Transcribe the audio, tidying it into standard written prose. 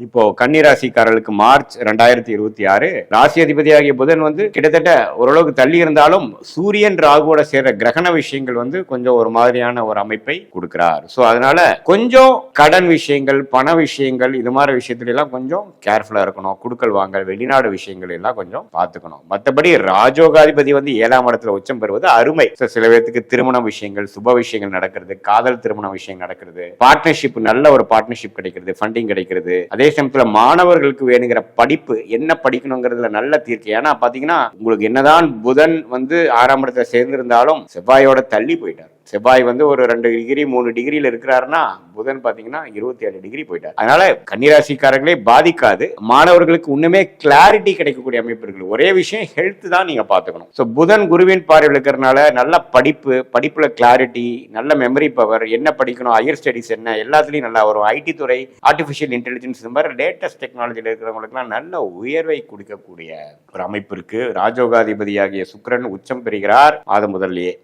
இப்போ கன்னிராசிக்காரர்களுக்கு மார்ச் 2026 ராசி அதிபதியாகிய புதன் கிட்டத்தட்ட ஓரளவுக்கு தள்ளி இருந்தாலும் சூரியன் ராகுவோட சேர்ற கிரகண விஷயங்கள் கொஞ்சம் ஒரு மாதிரியான ஒரு அமைப்பை கொடுக்கிறார். ஸோ அதனால கொஞ்சம் கடன் விஷயங்கள், பண விஷயங்கள், இது மாதிரி விஷயத்துல எல்லாம் கொஞ்சம் கேர்ஃபுல்லா இருக்கணும். குடுக்கல் வாங்கல், வெளிநாடு விஷயங்கள் எல்லாம் கொஞ்சம் பார்த்துக்கணும். மற்றபடி ராஜோகாதிபதி 7ஆம் இடத்துல உச்சம் பெறுவது அருமை. சில பேருக்கு திருமண விஷயங்கள், சுப விஷயங்கள் நடக்கிறது, காதல் திருமண விஷயம் நடக்கிறது, பார்ட்னர்ஷிப், நல்ல ஒரு பார்ட்னர்ஷிப் கிடைக்கிறது, ஃபண்டிங் கிடைக்கிறது. அதே சமயத்துல மாணவர்களுக்கு வேணுங்கிற படிப்பு என்ன படிக்கணுங்கிறதுல நல்ல தீர்க்கு. ஏன்னா பாத்தீங்கன்னா உங்களுக்கு என்னதான் புதன் 6ஆம் இடத்துல சேர்ந்திருந்தாலும் செவ்வாயோட தள்ளி போயிட்டார். செவ்வாய் ஒரு 2 டிகிரி 3 டிகிரியில இருக்கிறாருன்னா புதன் பாத்தீங்கன்னா 27 டிகிரி போயிட்டார். அதனால கன்னிராசிக்காரர்களே பாதிக்காது. மாணவர்களுக்கு இன்னுமே கிளாரிட்டி கிடைக்கக்கூடிய அமைப்பு இருக்கு. ஒரே விஷயம் ஹெல்த் தான் நீங்க பாத்துக்கணும். ஸோ புதன் குருவின் பார்வையில் இருக்கிறதுனால நல்ல படிப்பு, படிப்புல கிளாரிட்டி, நல்ல மெமரி பவர், என்ன படிக்கணும், ஹையர் ஸ்டடிஸ் என்ன, எல்லாத்துலயும் நல்லா வரும். ஐடி துறை, ஆர்டிபிஷியல் இன்டெலிஜென்ஸ், இந்த மாதிரி லேட்டஸ்ட் டெக்னாலஜியில் இருக்கிறவங்களுக்குலாம் நல்ல உயர்வை கொடுக்கக்கூடிய ஒரு அமைப்பு இருக்கு. ராஜோகாதிபதியாகிய சுக்கிரன் உச்சம் பெறுகிறார் மாதம் முதல்லயே.